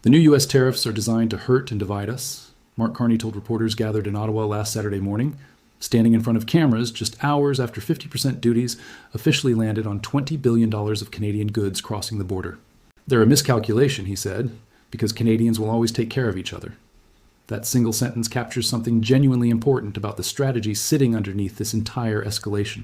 The new U.S. tariffs are designed to hurt and divide us, Mark Carney told reporters gathered in Ottawa last Saturday morning, standing in front of cameras just hours after 50% duties officially landed on $20 billion of Canadian goods crossing the border. They're a miscalculation, he said, because Canadians will always take care of each other. That single sentence captures something genuinely important about the strategy sitting underneath this entire escalation.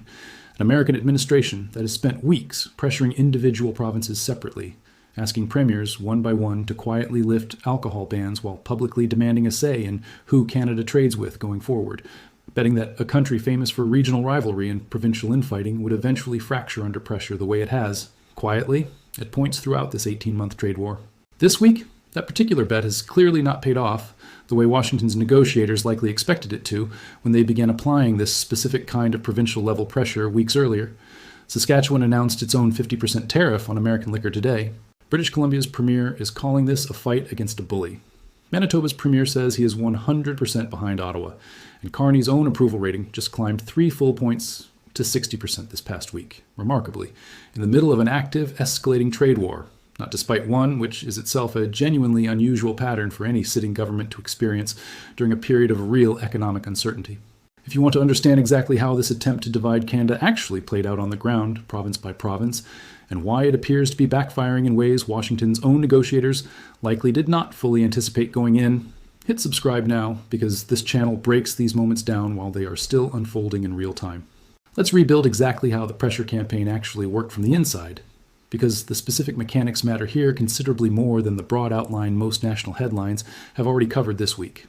An American administration that has spent weeks pressuring individual provinces separately, asking premiers one by one to quietly lift alcohol bans while publicly demanding a say in who Canada trades with going forward, betting that a country famous for regional rivalry and provincial infighting would eventually fracture under pressure the way it has, quietly, at points throughout this 18-month trade war. This week, that particular bet has clearly not paid off the way Washington's negotiators likely expected it to when they began applying this specific kind of provincial-level pressure weeks earlier. Saskatchewan announced its own 50% tariff on American liquor today. British Columbia's premier is calling this a fight against a bully. Manitoba's premier says he is 100% behind Ottawa, and Carney's own approval rating just climbed 3 full points to 60% this past week, remarkably, in the middle of an active, escalating trade war, not despite one which is itself a genuinely unusual pattern for any sitting government to experience during a period of real economic uncertainty. If you want to understand exactly how this attempt to divide Canada actually played out on the ground, province by province, and why it appears to be backfiring in ways Washington's own negotiators likely did not fully anticipate going in, hit subscribe now, because this channel breaks these moments down while they are still unfolding in real time. Let's rebuild exactly how the pressure campaign actually worked from the inside, because the specific mechanics matter here considerably more than the broad outline most national headlines have already covered this week.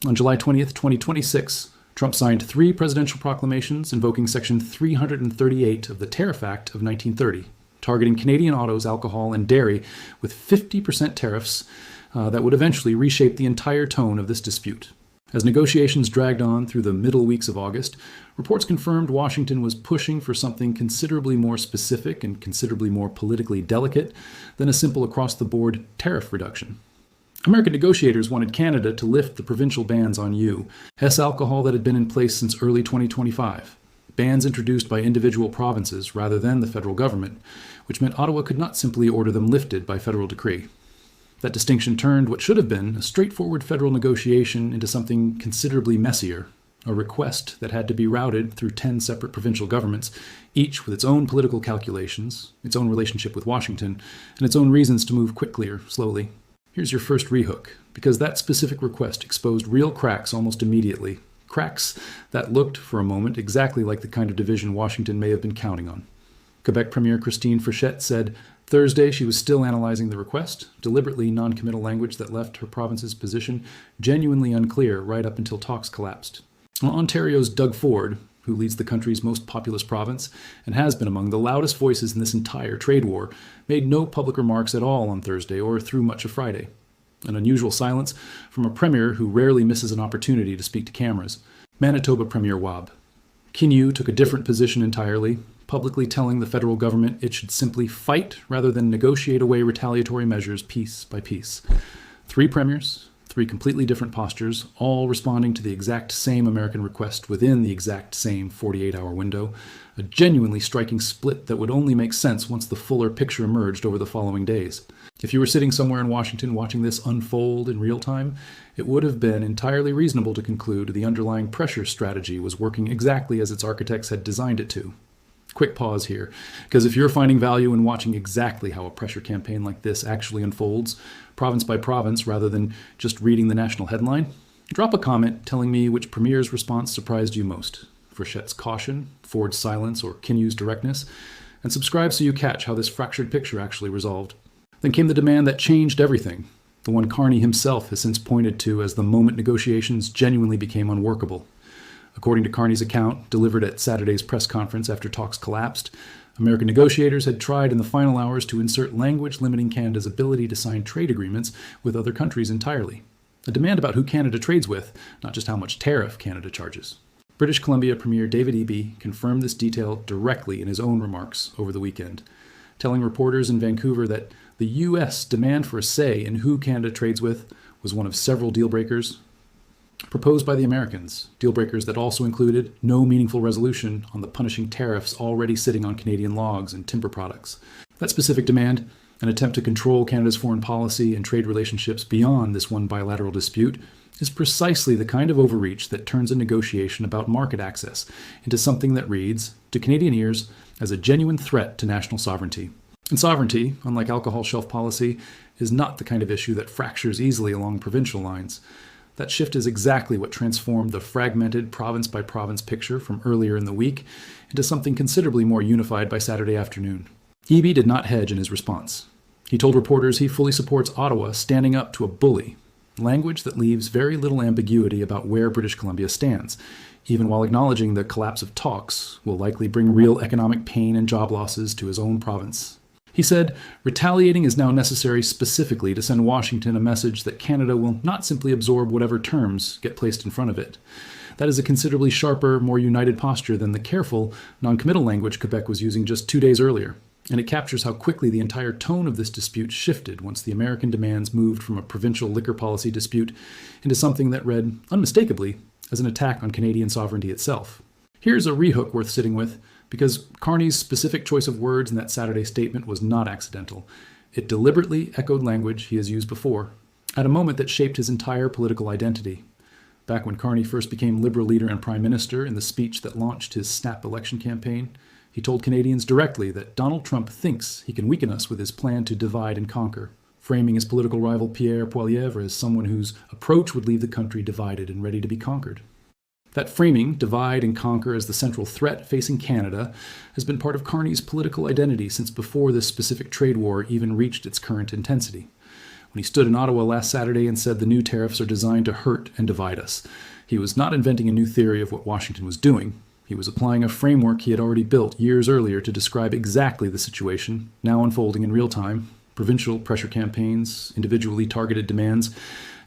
On July 20th, 2026, Trump signed 3 presidential proclamations invoking Section 338 of the Tariff Act of 1930, targeting Canadian autos, alcohol, and dairy with 50% tariffs that would eventually reshape the entire tone of this dispute. As negotiations dragged on through the middle weeks of August, reports confirmed Washington was pushing for something considerably more specific and considerably more politically delicate than a simple across-the-board tariff reduction. American negotiators wanted Canada to lift the provincial bans on U.S. alcohol that had been in place since early 2025, bans introduced by individual provinces rather than the federal government, which meant Ottawa could not simply order them lifted by federal decree. That distinction turned what should have been a straightforward federal negotiation into something considerably messier, a request that had to be routed through 10 separate provincial governments, each with its own political calculations, its own relationship with Washington, and its own reasons to move quickly or slowly. Here's your first rehook, because that specific request exposed real cracks almost immediately, cracks that looked, for a moment, exactly like the kind of division Washington may have been counting on. Quebec Premier Christine Frechette said Thursday she was still analyzing the request, deliberately non-committal language that left her province's position genuinely unclear right up until talks collapsed. Ontario's Doug Ford, who leads the country's most populous province and has been among the loudest voices in this entire trade war, made no public remarks at all on Thursday or through much of Friday. An unusual silence from a premier who rarely misses an opportunity to speak to cameras. Manitoba Premier Wab. Quebec took a different position entirely, publicly telling the federal government it should simply fight rather than negotiate away retaliatory measures piece by piece. 3 premiers, 3 completely different postures, all responding to the exact same American request within the exact same 48-hour window, a genuinely striking split that would only make sense once the fuller picture emerged over the following days. If you were sitting somewhere in Washington watching this unfold in real time, it would have been entirely reasonable to conclude the underlying pressure strategy was working exactly as its architects had designed it to. Quick pause here, because if you're finding value in watching exactly how a pressure campaign like this actually unfolds, province by province, rather than just reading the national headline, drop a comment telling me which premier's response surprised you most. Frechette's caution, Ford's silence, or Quenoux's directness, and subscribe so you catch how this fractured picture actually resolved. Then came the demand that changed everything, the one Carney himself has since pointed to as the moment negotiations genuinely became unworkable. According to Carney's account, delivered at Saturday's press conference after talks collapsed, American negotiators had tried in the final hours to insert language limiting Canada's ability to sign trade agreements with other countries entirely. A demand about who Canada trades with, not just how much tariff Canada charges. British Columbia Premier David Eby confirmed this detail directly in his own remarks over the weekend, telling reporters in Vancouver that the U.S. demand for a say in who Canada trades with was one of several deal breakers proposed by the Americans, deal breakers that also included no meaningful resolution on the punishing tariffs already sitting on Canadian logs and timber products. That specific demand, An attempt to control Canada's foreign policy and trade relationships beyond this one bilateral dispute is precisely the kind of overreach that turns a negotiation about market access into something that reads, to Canadian ears, as a genuine threat to national sovereignty. And sovereignty, unlike alcohol shelf policy, is not the kind of issue that fractures easily along provincial lines. That shift is exactly what transformed the fragmented province-by-province picture from earlier in the week into something considerably more unified by Saturday afternoon. Eby did not hedge in his response. He told reporters he fully supports Ottawa standing up to a bully, language that leaves very little ambiguity about where British Columbia stands, even while acknowledging the collapse of talks will likely bring real economic pain and job losses to his own province. He said, retaliating is now necessary specifically to send Washington a message that Canada will not simply absorb whatever terms get placed in front of it. That is a considerably sharper, more united posture than the careful, non-committal language Quebec was using just 2 days earlier. And it captures how quickly the entire tone of this dispute shifted once the American demands moved from a provincial liquor policy dispute into something that read, unmistakably, as an attack on Canadian sovereignty itself. Here's a rehook worth sitting with, because Carney's specific choice of words in that Saturday statement was not accidental. It deliberately echoed language he has used before, at a moment that shaped his entire political identity. Back when Carney first became Liberal leader and Prime Minister in the speech that launched his snap election campaign, he told Canadians directly that Donald Trump thinks he can weaken us with his plan to divide and conquer, framing his political rival Pierre Poilievre as someone whose approach would leave the country divided and ready to be conquered. That framing, divide and conquer as the central threat facing Canada, has been part of Carney's political identity since before this specific trade war even reached its current intensity. When he stood in Ottawa last Saturday and said the new tariffs are designed to hurt and divide us, he was not inventing a new theory of what Washington was doing. He was applying a framework he had already built years earlier to describe exactly the situation, now unfolding in real time: provincial pressure campaigns, individually targeted demands,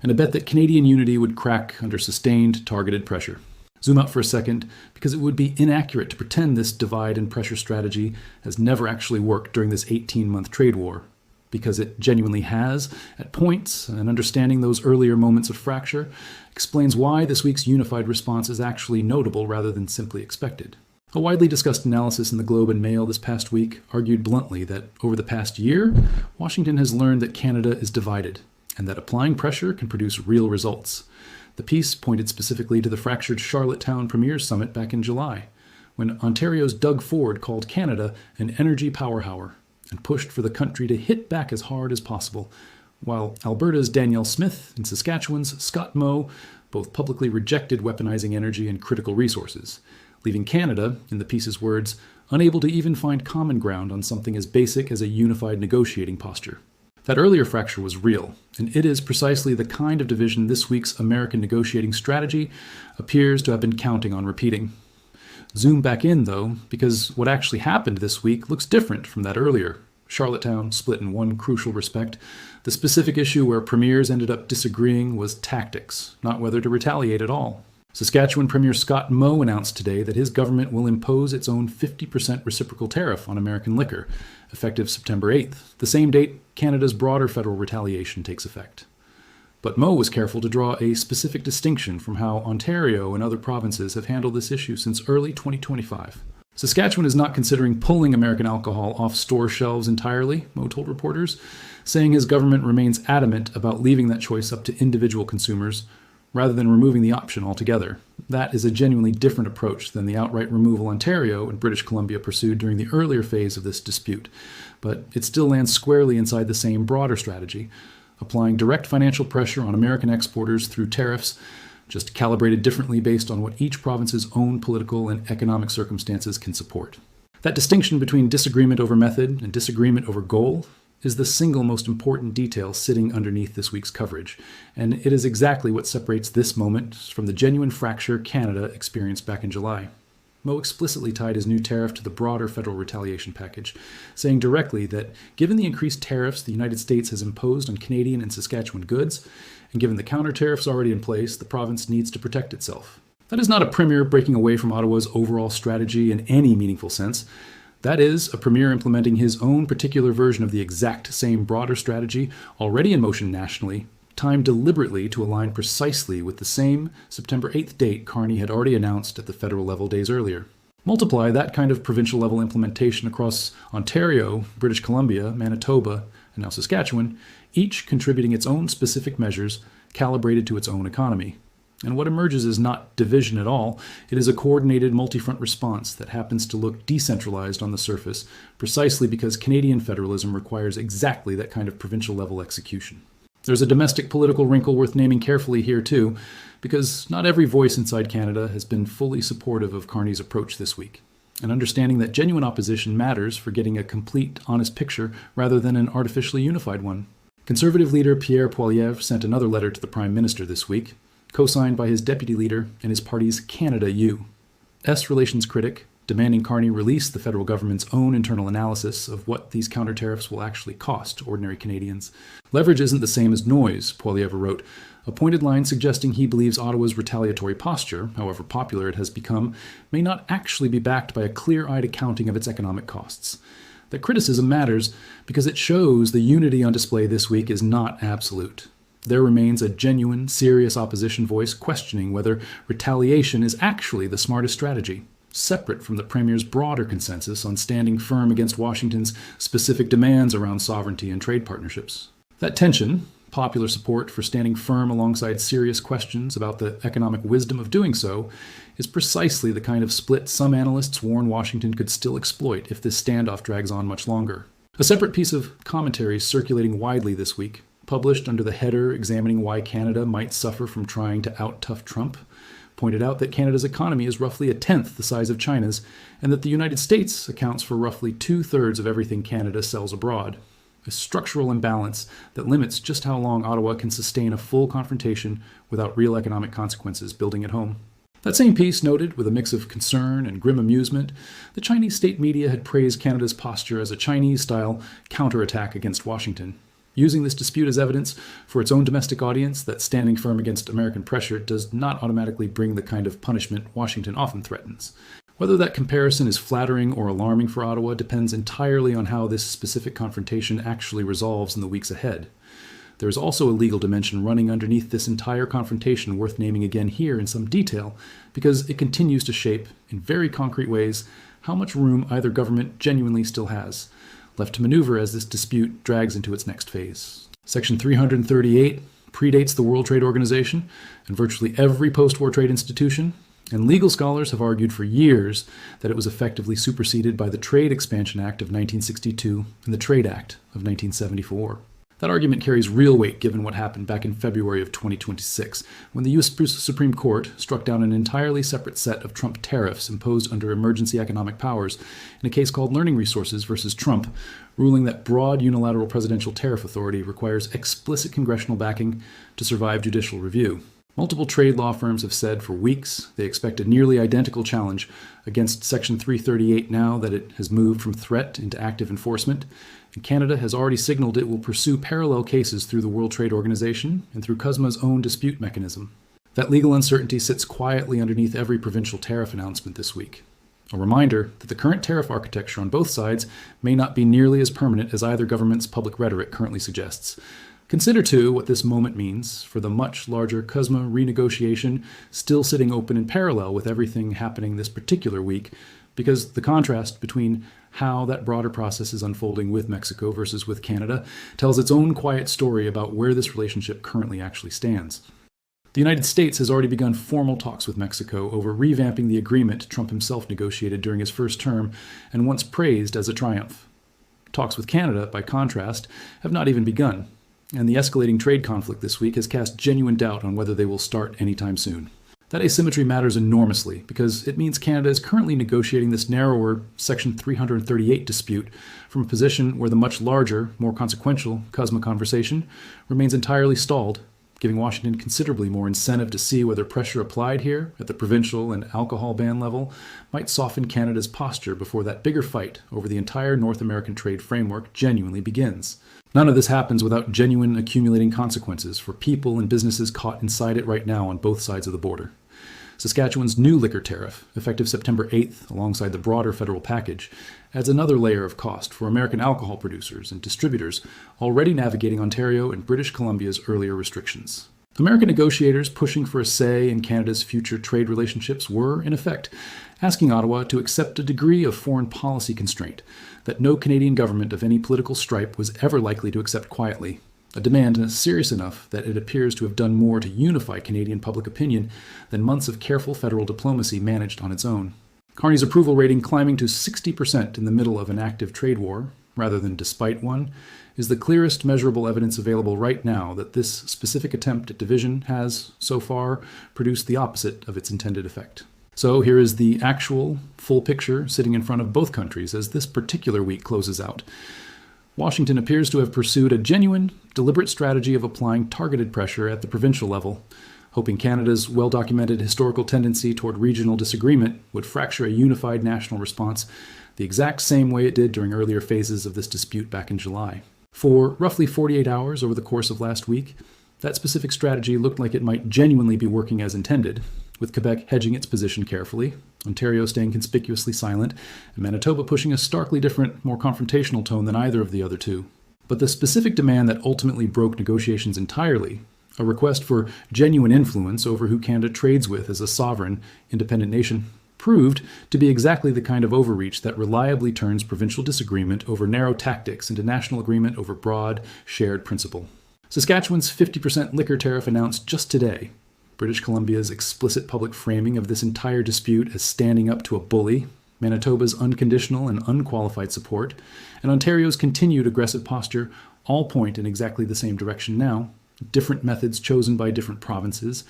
and a bet that Canadian unity would crack under sustained, targeted pressure. Zoom out for a second, because it would be inaccurate to pretend this divide and pressure strategy has never actually worked during this 18-month trade war, because it genuinely has, at points, and understanding those earlier moments of fracture explains why this week's unified response is actually notable rather than simply expected. A widely discussed analysis in the Globe and Mail this past week argued bluntly that over the past year, Washington has learned that Canada is divided, and that applying pressure can produce real results. The piece pointed specifically to the fractured Charlottetown Premiers Summit back in July, when Ontario's Doug Ford called Canada an energy power hour and pushed for the country to hit back as hard as possible, while Alberta's Danielle Smith and Saskatchewan's Scott Moe both publicly rejected weaponizing energy and critical resources, leaving Canada, in the piece's words, unable to even find common ground on something as basic as a unified negotiating posture. That earlier fracture was real, and it is precisely the kind of division this week's American negotiating strategy appears to have been counting on repeating. Zoom back in, though, because what actually happened this week looks different from that earlier. Charlottetown split in one crucial respect. The specific issue where premiers ended up disagreeing was tactics, not whether to retaliate at all. Saskatchewan Premier Scott Moe announced today that his government will impose its own 50% reciprocal tariff on American liquor, effective September 8th, the same date Canada's broader federal retaliation takes effect. But Moe was careful to draw a specific distinction from how Ontario and other provinces have handled this issue since early 2025. Saskatchewan is not considering pulling American alcohol off store shelves entirely, Moe told reporters, saying his government remains adamant about leaving that choice up to individual consumers, rather than removing the option altogether. That is a genuinely different approach than the outright removal Ontario and British Columbia pursued during the earlier phase of this dispute, but it still lands squarely inside the same broader strategy, applying direct financial pressure on American exporters through tariffs, just calibrated differently based on what each province's own political and economic circumstances can support. That distinction between disagreement over method and disagreement over goal is the single most important detail sitting underneath this week's coverage, and it is exactly what separates this moment from the genuine fracture Canada experienced back in July. Moe explicitly tied his new tariff to the broader federal retaliation package, saying directly that given the increased tariffs the United States has imposed on Canadian and Saskatchewan goods, and given the counter-tariffs already in place, the province needs to protect itself. That is not a premier breaking away from Ottawa's overall strategy in any meaningful sense. That is a premier implementing his own particular version of the exact same broader strategy already in motion nationally, timed deliberately to align precisely with the same September 8th date Carney had already announced at the federal level days earlier. Multiply that kind of provincial level implementation across Ontario, British Columbia, Manitoba, and now Saskatchewan, each contributing its own specific measures calibrated to its own economy. And what emerges is not division at all. It is a coordinated multi-front response that happens to look decentralized on the surface, precisely because Canadian federalism requires exactly that kind of provincial-level execution. There's a domestic political wrinkle worth naming carefully here, too, because not every voice inside Canada has been fully supportive of Carney's approach this week. And understanding that genuine opposition matters for getting a complete, honest picture rather than an artificially unified one. Conservative leader Pierre Poilievre sent another letter to the Prime Minister this week, co-signed by his deputy leader and his party's Canada-U.S. relations critic, demanding Carney release the federal government's own internal analysis of what these counter-tariffs will actually cost ordinary Canadians. Leverage isn't the same as noise, Poilievre wrote, a pointed line suggesting he believes Ottawa's retaliatory posture, however popular it has become, may not actually be backed by a clear-eyed accounting of its economic costs. That criticism matters because it shows the unity on display this week is not absolute. There remains a genuine, serious opposition voice questioning whether retaliation is actually the smartest strategy, separate from the Premier's broader consensus on standing firm against Washington's specific demands around sovereignty and trade partnerships. That tension, popular support for standing firm alongside serious questions about the economic wisdom of doing so, is precisely the kind of split some analysts warn Washington could still exploit if this standoff drags on much longer. A separate piece of commentary circulating widely this week, published under the header examining why Canada might suffer from trying to out-tough Trump, pointed out that Canada's economy is roughly a tenth the size of China's, and that the United States accounts for roughly two-thirds of everything Canada sells abroad. A structural imbalance that limits just how long Ottawa can sustain a full confrontation without real economic consequences building at home. That same piece noted, with a mix of concern and grim amusement, the Chinese state media had praised Canada's posture as a Chinese-style counterattack against Washington, using this dispute as evidence for its own domestic audience that standing firm against American pressure does not automatically bring the kind of punishment Washington often threatens. Whether that comparison is flattering or alarming for Ottawa depends entirely on how this specific confrontation actually resolves in the weeks ahead. There is also a legal dimension running underneath this entire confrontation worth naming again here in some detail, because it continues to shape, in very concrete ways, how much room either government genuinely still has left to maneuver as this dispute drags into its next phase. Section 338 predates the World Trade Organization and virtually every post-war trade institution, and legal scholars have argued for years that it was effectively superseded by the Trade Expansion Act of 1962 and the Trade Act of 1974. That argument carries real weight given what happened back in February of 2026, when the U.S. Supreme Court struck down an entirely separate set of Trump tariffs imposed under emergency economic powers in a case called Learning Resources versus Trump, ruling that broad unilateral presidential tariff authority requires explicit congressional backing to survive judicial review. Multiple trade law firms have said for weeks they expect a nearly identical challenge against Section 338 now that it has moved from threat into active enforcement, and Canada has already signaled it will pursue parallel cases through the World Trade Organization and through CUSMA's own dispute mechanism. That legal uncertainty sits quietly underneath every provincial tariff announcement this week. A reminder that the current tariff architecture on both sides may not be nearly as permanent as either government's public rhetoric currently suggests. Consider, too, what this moment means for the much larger CUSMA renegotiation still sitting open in parallel with everything happening this particular week, because the contrast between how that broader process is unfolding with Mexico versus with Canada tells its own quiet story about where this relationship currently actually stands. The United States has already begun formal talks with Mexico over revamping the agreement Trump himself negotiated during his first term and once praised as a triumph. Talks with Canada, by contrast, have not even begun, and the escalating trade conflict this week has cast genuine doubt on whether they will start anytime soon. That asymmetry matters enormously because it means Canada is currently negotiating this narrower Section 338 dispute from a position where the much larger, more consequential CUSMA conversation remains entirely stalled, giving Washington considerably more incentive to see whether pressure applied here at the provincial and alcohol ban level might soften Canada's posture before that bigger fight over the entire North American trade framework genuinely begins. None of this happens without genuine accumulating consequences for people and businesses caught inside it right now on both sides of the border. Saskatchewan's new liquor tariff, effective September 8th alongside the broader federal package, adds another layer of cost for American alcohol producers and distributors already navigating Ontario and British Columbia's earlier restrictions. American negotiators pushing for a say in Canada's future trade relationships were, in effect, asking Ottawa to accept a degree of foreign policy constraint that no Canadian government of any political stripe was ever likely to accept quietly, a demand serious enough that it appears to have done more to unify Canadian public opinion than months of careful federal diplomacy managed on its own. Carney's approval rating climbing to 60% in the middle of an active trade war, rather than despite one, is the clearest measurable evidence available right now that this specific attempt at division has, so far, produced the opposite of its intended effect. So here is the actual, full picture sitting in front of both countries as this particular week closes out. Washington appears to have pursued a genuine, deliberate strategy of applying targeted pressure at the provincial level, hoping Canada's well-documented historical tendency toward regional disagreement would fracture a unified national response the exact same way it did during earlier phases of this dispute back in July. For roughly 48 hours over the course of last week, that specific strategy looked like it might genuinely be working as intended, with Quebec hedging its position carefully, Ontario staying conspicuously silent, and Manitoba pushing a starkly different, more confrontational tone than either of the other two. But the specific demand that ultimately broke negotiations entirely, a request for genuine influence over who Canada trades with as a sovereign, independent nation, proved to be exactly the kind of overreach that reliably turns provincial disagreement over narrow tactics into national agreement over broad, shared principle. Saskatchewan's 50% liquor tariff announced just today, British Columbia's explicit public framing of this entire dispute as standing up to a bully, Manitoba's unconditional and unqualified support, and Ontario's continued aggressive posture all point in exactly the same direction now, different methods chosen by different provinces,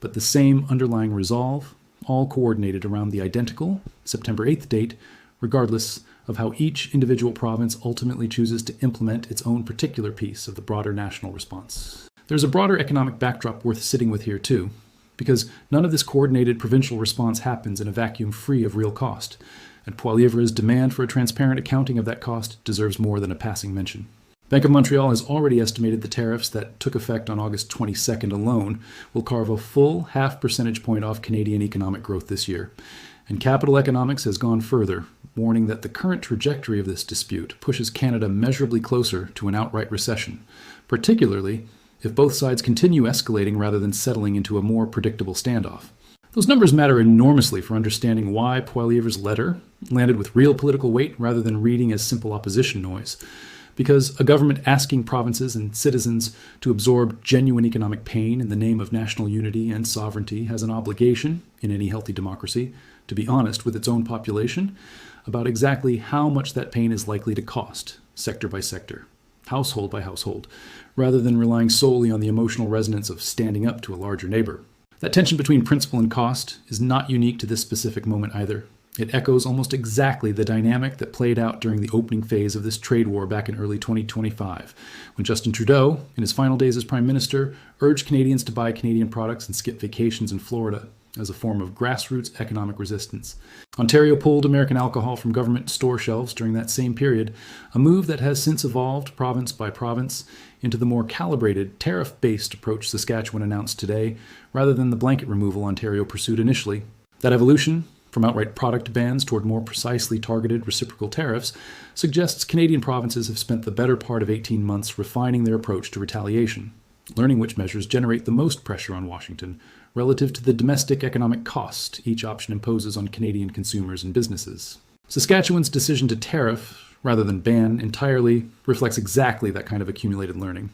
but the same underlying resolve, all coordinated around the identical September 8th date, regardless of how each individual province ultimately chooses to implement its own particular piece of the broader national response. There's a broader economic backdrop worth sitting with here too, because none of this coordinated provincial response happens in a vacuum free of real cost, and Poilievre's demand for a transparent accounting of that cost deserves more than a passing mention. Bank of Montreal has already estimated the tariffs that took effect on August 22nd alone will carve a full half percentage point off Canadian economic growth this year. And Capital Economics has gone further, warning that the current trajectory of this dispute pushes Canada measurably closer to an outright recession, particularly if both sides continue escalating rather than settling into a more predictable standoff. Those numbers matter enormously for understanding why Poilievre's letter landed with real political weight rather than reading as simple opposition noise. Because a government asking provinces and citizens to absorb genuine economic pain in the name of national unity and sovereignty has an obligation, in any healthy democracy, to be honest with its own population about exactly how much that pain is likely to cost, sector by sector, household by household, rather than relying solely on the emotional resonance of standing up to a larger neighbor. That tension between principle and cost is not unique to this specific moment either. It echoes almost exactly the dynamic that played out during the opening phase of this trade war back in early 2025, when Justin Trudeau, in his final days as Prime Minister, urged Canadians to buy Canadian products and skip vacations in Florida as a form of grassroots economic resistance. Ontario pulled American alcohol from government store shelves during that same period, a move that has since evolved province by province into the more calibrated, tariff-based approach Saskatchewan announced today, rather than the blanket removal Ontario pursued initially. That evolution, from outright product bans toward more precisely targeted reciprocal tariffs, suggests Canadian provinces have spent the better part of 18 months refining their approach to retaliation, learning which measures generate the most pressure on Washington relative to the domestic economic cost each option imposes on Canadian consumers and businesses. Saskatchewan's decision to tariff, rather than ban, entirely reflects exactly that kind of accumulated learning.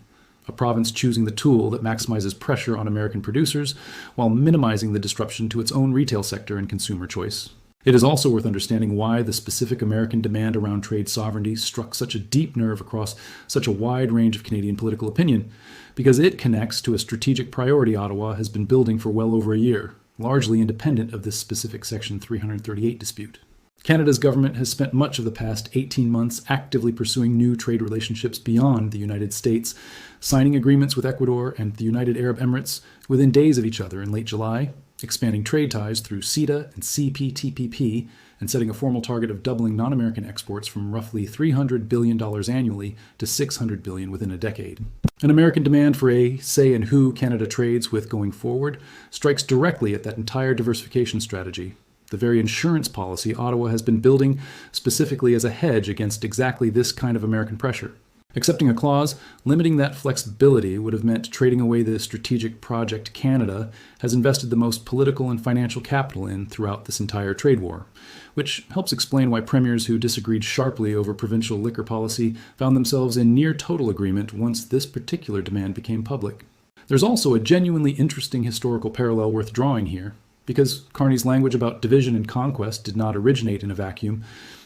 A province choosing the tool that maximizes pressure on American producers while minimizing the disruption to its own retail sector and consumer choice. It is also worth understanding why the specific American demand around trade sovereignty struck such a deep nerve across such a wide range of Canadian political opinion, because it connects to a strategic priority Ottawa has been building for well over a year, largely independent of this specific Section 338 dispute. Canada's government has spent much of the past 18 months actively pursuing new trade relationships beyond the United States, signing agreements with Ecuador and the United Arab Emirates within days of each other in late July, expanding trade ties through CETA and CPTPP, and setting a formal target of doubling non-American exports from roughly $300 billion annually to $600 billion within a decade. An American demand for a say in who Canada trades with going forward strikes directly at that entire diversification strategy, the very insurance policy Ottawa has been building specifically as a hedge against exactly this kind of American pressure. Accepting a clause limiting that flexibility would have meant trading away the strategic project Canada has invested the most political and financial capital in throughout this entire trade war, which helps explain why premiers who disagreed sharply over provincial liquor policy found themselves in near total agreement once this particular demand became public. There's also a genuinely interesting historical parallel worth drawing here. Because Carney's language about division and conquest did not originate in a vacuum,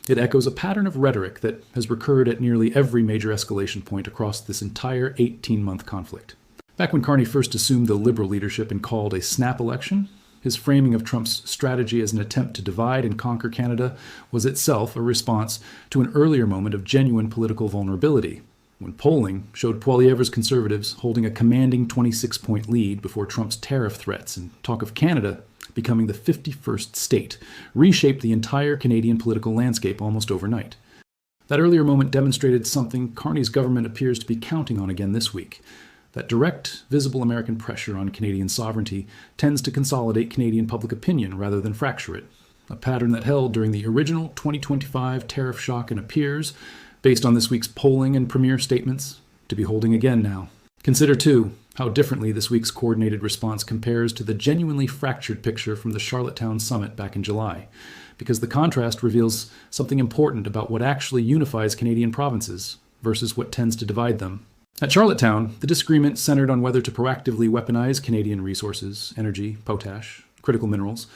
it echoes a pattern of rhetoric that has recurred at nearly every major escalation point across this entire 18-month conflict. Back when Carney first assumed the Liberal leadership and called a snap election, his framing of Trump's strategy as an attempt to divide and conquer Canada was itself a response to an earlier moment of genuine political vulnerability, when polling showed Poilievre's Conservatives holding a commanding 26-point lead before Trump's tariff threats and talk of Canada becoming the 51st state, reshaped the entire Canadian political landscape almost overnight. That earlier moment demonstrated something Carney's government appears to be counting on again this week. That direct, visible American pressure on Canadian sovereignty tends to consolidate Canadian public opinion rather than fracture it, a pattern that held during the original 2025 tariff shock and appears, based on this week's polling and premier statements, to be holding again now. Consider, too, how differently this week's coordinated response compares to the genuinely fractured picture from the Charlottetown summit back in July, because the contrast reveals something important about what actually unifies Canadian provinces versus what tends to divide them. At Charlottetown, the disagreement centered on whether to proactively weaponize Canadian resources, energy, potash, critical minerals,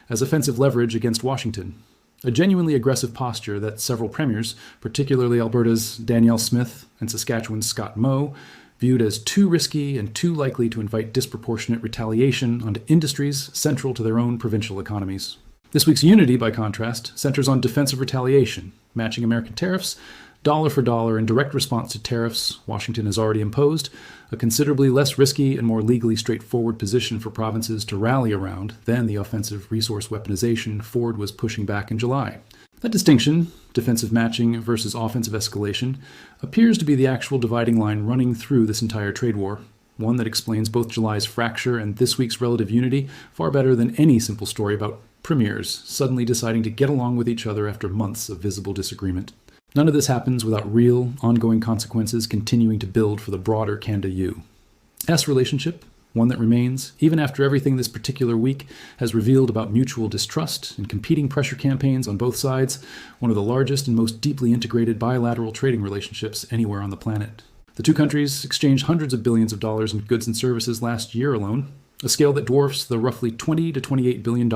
as offensive leverage against Washington. A genuinely aggressive posture that several premiers, particularly Alberta's Danielle Smith and Saskatchewan's Scott Moe, viewed as too risky and too likely to invite disproportionate retaliation onto industries central to their own provincial economies. This week's unity, by contrast, centers on defensive retaliation, matching American tariffs, dollar for dollar in direct response to tariffs Washington has already imposed, a considerably less risky and more legally straightforward position for provinces to rally around than the offensive resource weaponization Ford was pushing back in July. That distinction, defensive matching versus offensive escalation, appears to be the actual dividing line running through this entire trade war, one that explains both July's fracture and this week's relative unity far better than any simple story about premiers suddenly deciding to get along with each other after months of visible disagreement. None of this happens without real, ongoing consequences continuing to build for the broader Canada-U.S. relationship, one that remains, even after everything this particular week has revealed about mutual distrust and competing pressure campaigns on both sides, one of the largest and most deeply integrated bilateral trading relationships anywhere on the planet. The two countries exchanged hundreds of billions of dollars in goods and services last year alone, a scale that dwarfs the roughly $20 to $28 billion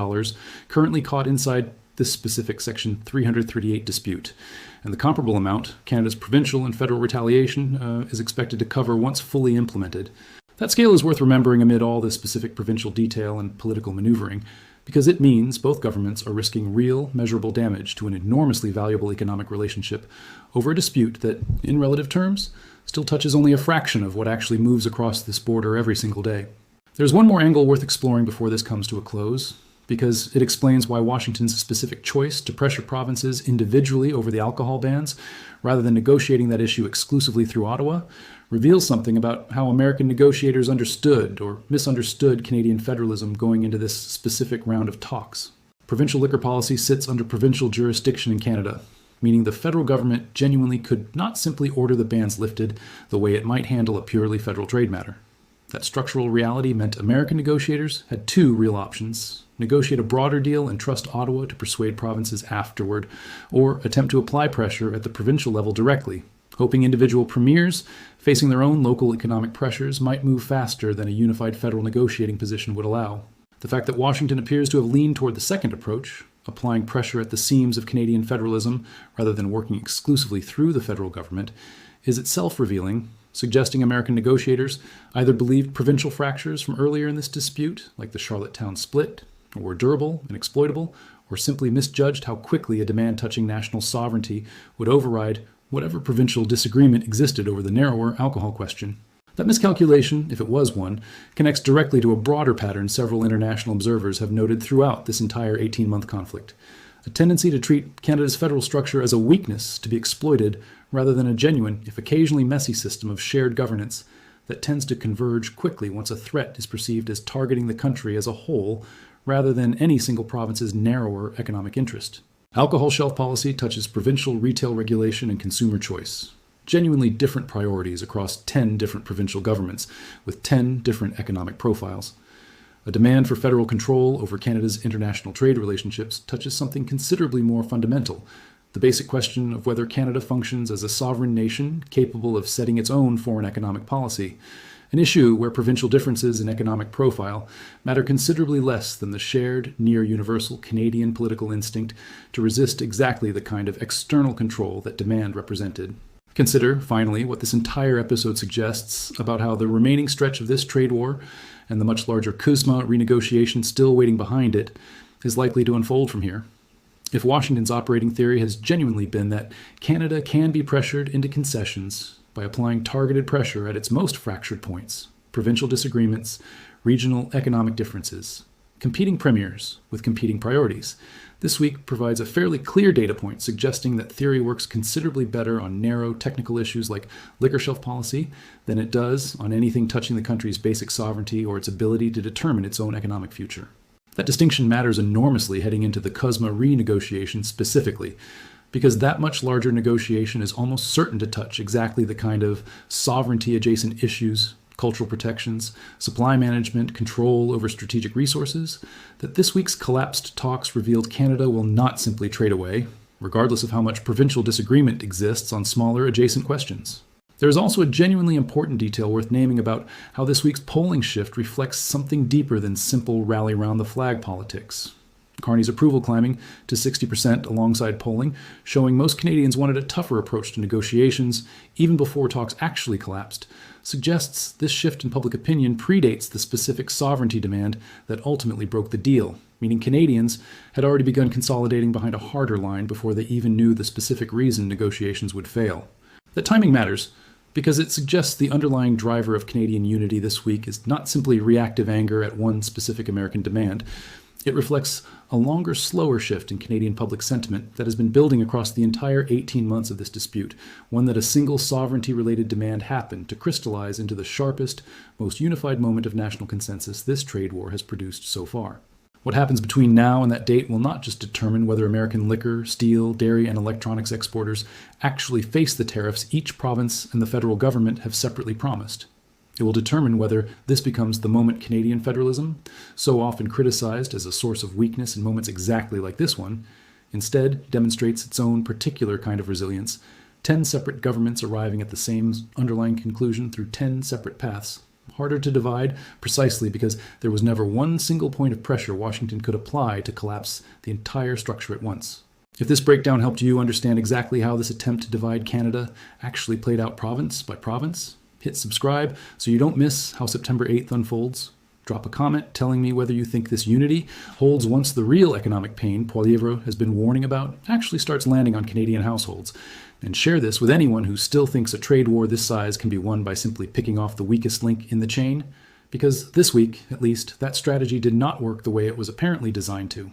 currently caught inside this specific Section 338 dispute. And the comparable amount, Canada's provincial and federal retaliation, is expected to cover once fully implemented. That scale is worth remembering amid all the specific provincial detail and political maneuvering, because it means both governments are risking real, measurable damage to an enormously valuable economic relationship over a dispute that, in relative terms, still touches only a fraction of what actually moves across this border every single day. There's one more angle worth exploring before this comes to a close, because it explains why Washington's specific choice to pressure provinces individually over the alcohol bans, rather than negotiating that issue exclusively through Ottawa, reveals something about how American negotiators understood or misunderstood Canadian federalism going into this specific round of talks. Provincial liquor policy sits under provincial jurisdiction in Canada, meaning the federal government genuinely could not simply order the bans lifted the way it might handle a purely federal trade matter. That structural reality meant American negotiators had two real options: negotiate a broader deal and trust Ottawa to persuade provinces afterward, or attempt to apply pressure at the provincial level directly, hoping individual premiers, facing their own local economic pressures, might move faster than a unified federal negotiating position would allow. The fact that Washington appears to have leaned toward the second approach, applying pressure at the seams of Canadian federalism rather than working exclusively through the federal government, is itself revealing, suggesting American negotiators either believed provincial fractures from earlier in this dispute, like the Charlottetown split, were durable and exploitable, or simply misjudged how quickly a demand touching national sovereignty would override whatever provincial disagreement existed over the narrower alcohol question. That miscalculation, if it was one, connects directly to a broader pattern several international observers have noted throughout this entire 18-month conflict: a tendency to treat Canada's federal structure as a weakness to be exploited rather than a genuine, if occasionally messy, system of shared governance that tends to converge quickly once a threat is perceived as targeting the country as a whole rather than any single province's narrower economic interest. Alcohol shelf policy touches provincial retail regulation and consumer choice. genuinely different priorities across 10 different provincial governments with 10 different economic profiles. A demand for federal control over Canada's international trade relationships touches something considerably more fundamental, the basic question of whether Canada functions as a sovereign nation capable of setting its own foreign economic policy, an issue where provincial differences in economic profile matter considerably less than the shared, near-universal Canadian political instinct to resist exactly the kind of external control that demand represented. Consider, finally, what this entire episode suggests about how the remaining stretch of this trade war and the much larger CUSMA renegotiation still waiting behind it is likely to unfold from here. If Washington's operating theory has genuinely been that Canada can be pressured into concessions by applying targeted pressure at its most fractured points, provincial disagreements, regional economic differences, competing premiers with competing priorities, this week provides a fairly clear data point suggesting that theory works considerably better on narrow technical issues like liquor shelf policy than it does on anything touching the country's basic sovereignty or its ability to determine its own economic future. That distinction matters enormously heading into the CUSMA renegotiation specifically, because that much larger negotiation is almost certain to touch exactly the kind of sovereignty-adjacent issues, cultural protections, supply management, control over strategic resources, that this week's collapsed talks revealed Canada will not simply trade away, regardless of how much provincial disagreement exists on smaller adjacent questions. There is also a genuinely important detail worth naming about how this week's polling shift reflects something deeper than simple rally-round-the-flag politics. Carney's approval climbing to 60% alongside polling, showing most Canadians wanted a tougher approach to negotiations even before talks actually collapsed, suggests this shift in public opinion predates the specific sovereignty demand that ultimately broke the deal, meaning Canadians had already begun consolidating behind a harder line before they even knew the specific reason negotiations would fail. That timing matters, because it suggests the underlying driver of Canadian unity this week is not simply reactive anger at one specific American demand. It reflects a longer, slower shift in Canadian public sentiment that has been building across the entire 18 months of this dispute, one that a single sovereignty-related demand happened to crystallize into the sharpest, most unified moment of national consensus this trade war has produced so far. What happens between now and that date will not just determine whether American liquor, steel, dairy, and electronics exporters actually face the tariffs each province and the federal government have separately promised. It will determine whether this becomes the moment Canadian federalism, so often criticized as a source of weakness in moments exactly like this one, instead demonstrates its own particular kind of resilience, 10 separate governments arriving at the same underlying conclusion through 10 separate paths. Harder to divide precisely because there was never one single point of pressure Washington could apply to collapse the entire structure at once. If this breakdown helped you understand exactly how this attempt to divide Canada actually played out province by province, hit subscribe so you don't miss how September 8th unfolds. Drop a comment telling me whether you think this unity holds once the real economic pain Poilievre has been warning about actually starts landing on Canadian households. And share this with anyone who still thinks a trade war this size can be won by simply picking off the weakest link in the chain. Because this week, at least, that strategy did not work the way it was apparently designed to.